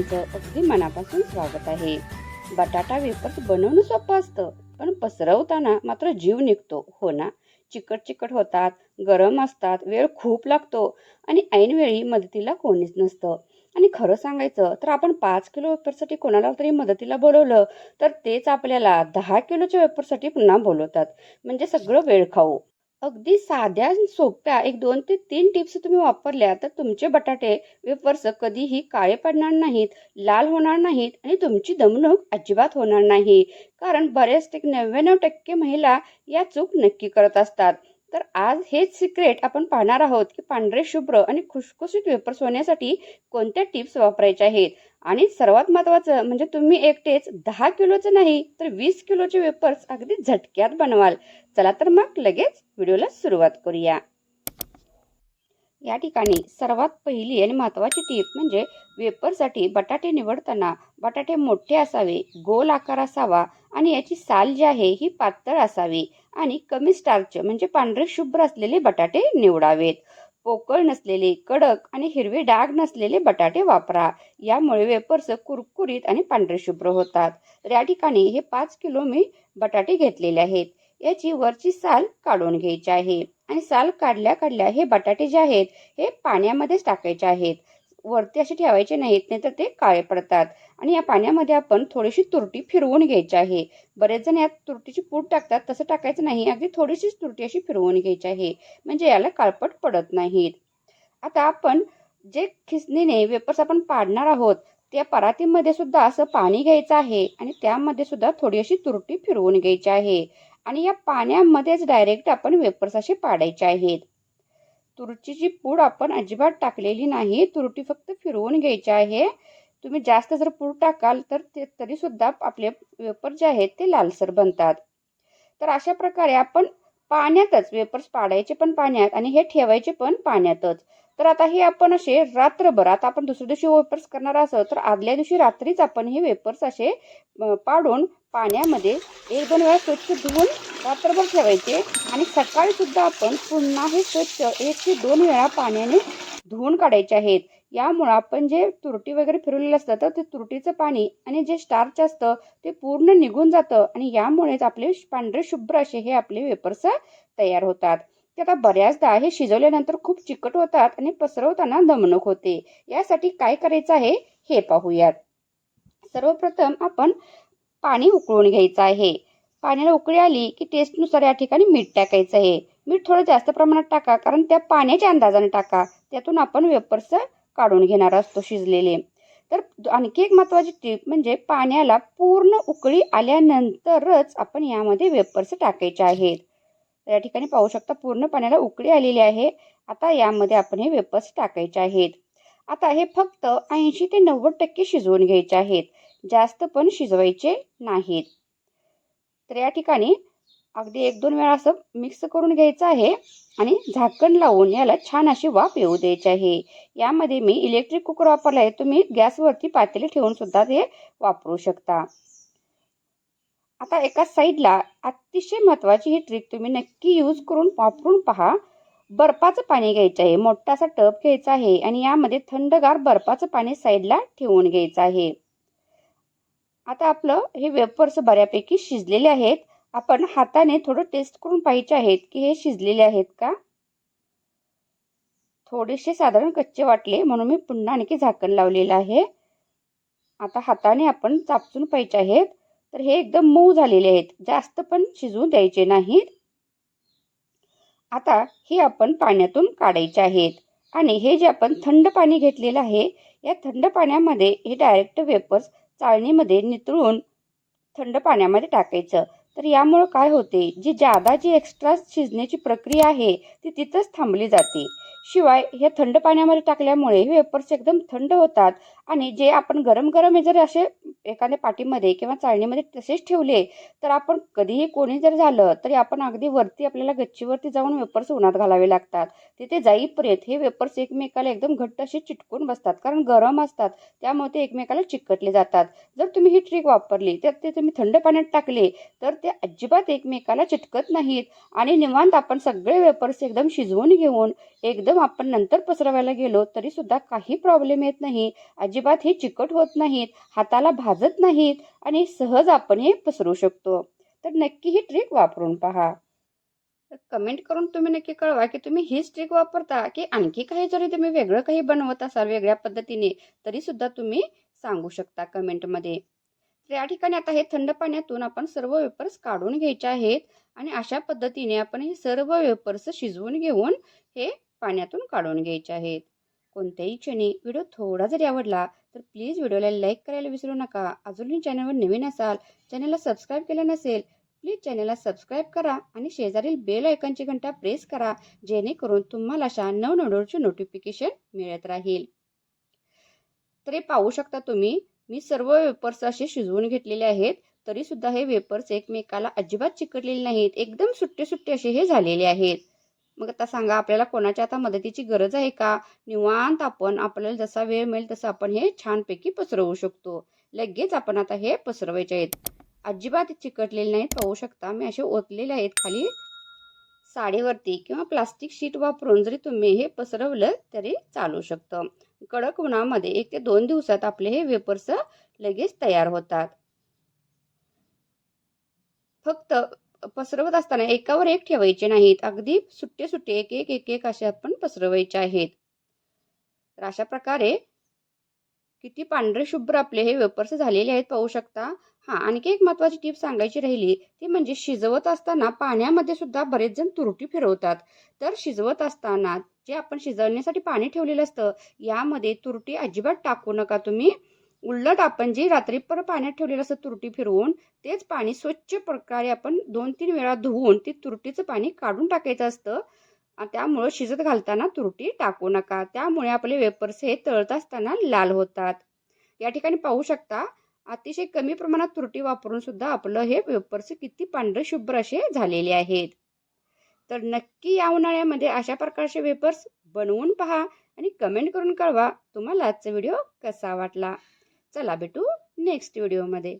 तुमचं अगदी मनापासून स्वागत आहे. बटाटा वेफर्स बनवणं सोपं असतं, पण पसरवताना मात्र जीव निघतो, हो ना? चिकट चिकट होतात, गरम असतात, वेळ खूप लागतो आणि ऐनवेळी मदतीला कोणीच नसतं. आणि खरं सांगायचं तर आपण 5 किलो वेफर्ससाठी कोणाला तरी मदतीला बोलवलं तर तेच आपल्याला 10 किलोच्या वेफर्ससाठी पुन्हा बोलवतात. म्हणजे सगळं वेळखाऊ. अगदी साध्या आणि सोप्या एक 2 ते 3 टिप्स तुम्ही वापरल्या तर तुमचे बटाटे वेफर्स कधीही काळे पडणार नाहीत, लाल होणार नाहीत आणि तुमची दमणूक अजिबात होणार नाही. कारण बरेच 99% महिला या चूक नक्की करत असतात. तर आज हेच सिक्रेट आपण पाहणार आहोत की पांढरे शुभ्र आणि खुसखुशीत वेफर्स होण्यासाठी कोणत्या टिप्स वापरायच्या आहेत. आणि सर्वात महत्त्वाचं म्हणजे तुम्ही एकटेच 10 किलोचं नाही तर 20 किलोचे वेफर्स अगदी झटक्यात बनवाल. चला तर मग लगेच व्हिडिओला सुरुवात करूया. या ठिकाणी सर्वात पहिली आणि महत्त्वाची टीप म्हणजे वेफरसाठी बटाटे निवडताना बटाटे मोठे असावे, गोल आकार असावा आणि याची साल जी आहे ही पातळ असावी आणि कमी स्टार्च म्हणजे पांढरे शुभ्र असलेले बटाटे निवडावेत. पोकळ नसलेले, कडक आणि हिरवे डाग नसलेले बटाटे वापरा. यामुळे वेफर्स कुरकुरीत आणि पांढरे शुभ्र होतात. तर या ठिकाणी हे 5 किलो मी बटाटे घेतलेले आहेत. याची वरची साल काढून घ्यायची आहे आणि साल काढल्या काढल्या हे बटाटे जे आहेत हे पाण्यामध्येच टाकायचे आहेत. वरती असे ठेवायचे नाहीत, नाहीतर ते काळे पडतात. आणि या पाण्यामध्ये आपण थोडीशी तुरटी फिरवून घ्यायची आहे. बरेच जण यात तुरटीची पूड टाकतात, तसं टाकायचं नाही. अगदी थोडीशीच तुरटी अशी फिरवून घ्यायची आहे, म्हणजे याला काळपट पडत नाहीत. आता आपण जे खिसणीने वेफर्स आपण पाडणार आहोत त्या परातीमध्ये सुद्धा असं पाणी घ्यायचं आहे आणि त्यामध्ये सुद्धा थोडी अशी तुरटी फिरवून घ्यायची आहे आणि या पाण्यामध्येच डायरेक्ट आपण वेफर्स असे पाडायचे आहेत. तुरटीची पूड आपण अजिबात टाकलेली नाही, तुरटी फक्त फिरवून घ्यायची आहे. तुम्ही जास्त जर पूड टाकाल तर ते तरी सुद्धा आपले वेफर जे आहेत ते लालसर बनतात. तर अशा प्रकारे आपण पाण्यातच वेफर्स पाडायचे पण पाण्यात आणि हे ठेवायचे पण पाण्यातच. तर आता हे आपण असे रात्रभर, आता आपण दुसऱ्या दिवशी वेफर्स करणार असं तर आदल्या दिवशी रात्रीच आपण हे वेफर्स असे पाडून पाण्यामध्ये 1-2 वेळा स्वच्छ धुवून रात्रभर ठेवायचे आणि सकाळी सुद्धा आपण पुन्हा हे स्वच्छ 1 ते 2 वेळा पाण्याने धुवून काढायचे आहेत. यामुळे आपण जे तुरटी वगैरे फिरवलेलं असतं तर ते तुरटीचं पाणी आणि जे स्टार्च असतं ते पूर्ण निघून जातं आणि यामुळेच आपले पांढरे शुभ्र असे हे आपले वेफर्स तयार होतात. ते आता बऱ्याचदा हे शिजवल्यानंतर खूप चिकट होतात आणि पसरवताना दमणूक होते. यासाठी काय करायचं आहे हे पाहूयात. सर्वप्रथम आपण पाणी उकळून घ्यायचं आहे. पाण्याला उकळी आली की टेस्टनुसार या ठिकाणी मीठ टाकायचं आहे. मीठ थोडं जास्त प्रमाणात टाका, कारण त्या पाण्याच्या अंदाजाने टाका. त्यातून आपण वेफर्स काढून घेणार असतो शिजलेले. तर आणखी एक महत्त्वाची टीप म्हणजे पाण्याला पूर्ण उकळी आल्यानंतरच आपण यामध्ये वेफर्स टाकायचे आहेत. तर या ठिकाणी पाहू शकता पूर्ण पाण्याला उकळी आलेली आहे. आता यामध्ये आपण हे वेफर्स टाकायचे आहेत. आता हे फक्त 80 ते 90% शिजवून घ्यायचे आहेत, जास्त पण शिजवायचे नाहीत. तर या ठिकाणी अगदी 1-2 वेळा असं मिक्स करून घ्यायचं आहे आणि झाकण लावून याला छान अशी वाफ येऊ द्यायची आहे. यामध्ये मी इलेक्ट्रिक कुकर वापरला आहे, तुम्ही गॅसवरती पातेले ठेवून सुद्धा ते वापरू शकता. आता एका साईडला अतिशय महत्त्वाची ही ट्रिक तुम्ही नक्की यूज करून वापरून पहा. बर्फाचं पाणी घ्यायचं आहे, मोठा असा टब घ्यायचा आहे आणि यामध्ये थंडगार बर्फाचं पाणी साईडला ठेवून घ्यायचं आहे. आता आपलं हे वेफर्स बऱ्यापैकी शिजलेले आहेत. आपण हाताने थोडं टेस्ट करून पाहायचे आहेत की हे शिजलेले आहेत का. थोडेसे साधारण कच्चे वाटले म्हणून मी पुन्हा आणखी झाकण लावलेलं आहे. आता हाताने आपण चापसून पाहायचे आहेत. तर हे एकदम मऊ झालेले आहेत, जास्त पण शिजवून द्यायचे नाहीत. आता हे आपण पाण्यातून काढायचे आहेत आणि हे जे आपण थंड पाणी घेतलेलं आहे या थंड पाण्यामध्ये हे डायरेक्ट वेफर्स चाळणीमध्ये नितळून थंड पाण्यामध्ये टाकायचं. तर यामुळे काय होते, जी एक्स्ट्रा शिजण्याची प्रक्रिया आहे ती तिथंच थांबली जाते. शिवाय हे थंड पाण्यामध्ये टाकल्यामुळे हे वेफर्स एकदम थंड होतात आणि जे आपण गरम गरम जर असे एखाद्या पाटीमध्ये किंवा चाळणीमध्ये तसेच ठेवले तर आपण कधीही कोणी जर झालं तरी आपण अगदी वरती आपल्याला गच्चीवरती जाऊन वेफर्स उन्हात घालावे लागतात. तिथे जाईपर्यंत हे वेफर्स एकमेकाला एकदम घट्ट असे चिटकून बसतात, कारण गरम असतात त्यामुळे ते एकमेकाला चिकटले जातात. जर तुम्ही ही ट्रिक वापरली तर ते तुम्ही थंड पाण्यात टाकले तर ते अजिबात एकमेकाला चिटकत नाहीत आणि निवांत आपण सगळे वेफर्स एकदम शिजवून घेऊन एकदम एकदम आपण नंतर पसरवायला गेलो तरी सुद्धा काही प्रॉब्लेम येत नाही. अजिबात हे चिकट होत नाहीत, हाताला भाजत नाहीत आणि सहज आपण हे पसरू शकतो. तर नक्की ही ट्रिक वापरून पहा. तर कमेंट करून तुम्ही नक्की कळवा की तुम्ही हीच ट्रिक वापरता की आणखी काही जरी तुम्ही वेगळं काही बनवत असाल वेगळ्या पद्धतीने तरी सुद्धा तुम्ही सांगू शकता कमेंटमध्ये. तर या ठिकाणी आता हे थंड पाण्यातून आपण सर्व वेपर्स काढून घ्यायचे आहेत आणि अशा पद्धतीने आपण हे सर्व वेपर्स शिजवून घेऊन हे पाण्यातून काढून घ्यायचे आहेत. कोणत्याही क्षणी व्हिडिओ थोडा जरी आवडला तर प्लीज व्हिडिओला लाईक करायला विसरू नका. अजूनही चॅनलवर नवीन असाल, चॅनलला सबस्क्राईब केलं नसेल, प्लीज चॅनलला सबस्क्राईब करा आणि शेजारील बेल आयकॉनची घंटा प्रेस करा, जेणेकरून तुम्हाला अशा नवनवीनचे नोटिफिकेशन मिळत राहील. तर हे पाहू शकता तुम्ही, मी सर्व वेपर्स असे शिजवून घेतलेले आहेत. तरी सुद्धा हे वेपर्स एकमेकाला अजिबात चिकटलेले नाहीत, एकदम सुट्टे सुट्टे असे हे झालेले आहेत. मग आता सांगा, आपल्याला कोणाच्या आता मदतीची गरज आहे का? निवांत आपण आपल्याला जसा वेळ मिळेल तसं आपण हे छानपैकी पसरवू शकतो. लगेच आपण आता हे पसरवायचे आहेत. अजिबात चिकटलेले नाहीत. पाहू शकता मी असे ओतलेले आहेत खाली साडीवरती किंवा प्लास्टिक शीट वापरून जरी तुम्ही हे पसरवलं तरी चालू शकतं. कडक उन्हामध्ये 1 ते 2 दिवसात आपले हे वेपर्स लगेच तयार होतात. फक्त पसरवत असताना एकावर एक ठेवायचे नाहीत, अगदी सुट्टे सुट्टे एक एक एक एक असे आपण पसरवायचे आहेत. तर अशा प्रकारे किती पांढरे शुभ्र आपले हे वेपर्स झालेले आहेत पाहू शकता. आणखी एक महत्त्वाची टिप सांगायची राहिली ती म्हणजे शिजवत असताना पाण्यामध्ये सुद्धा बरेच जण तुरटी फिरवतात. तर शिजवत असताना जे आपण शिजवण्यासाठी पाणी ठेवलेलं असतं यामध्ये तुरटी अजिबात टाकू नका तुम्ही. उलट आपण जे रात्रीभर पाण्यात ठेवलेलं असतं तुरटी फिरवून तेच पाणी स्वच्छ प्रकारे आपण 2-3 वेळा धुवून ते तुरटीचं पाणी काढून टाकायचं असतं. त्यामुळे शिजत घालताना तुरटी टाकू नका. त्यामुळे आपले वेपर्स हे तळत असताना लाल होतात. या ठिकाणी पाहू शकता अतिशय कमी प्रमाणात तुरटी वापरून सुद्धा आपलं हे वेपर्स किती पांढरे शुभ्र असे झालेले आहेत. तर नक्की या उन्हाळ्यामध्ये अशा प्रकारचे वेपर्स बनवून पहा आणि कमेंट करून कळवा तुम्हाला आजचा व्हिडिओ कसा वाटला. चला भेटू नेक्स्ट व्हिडिओमध्ये.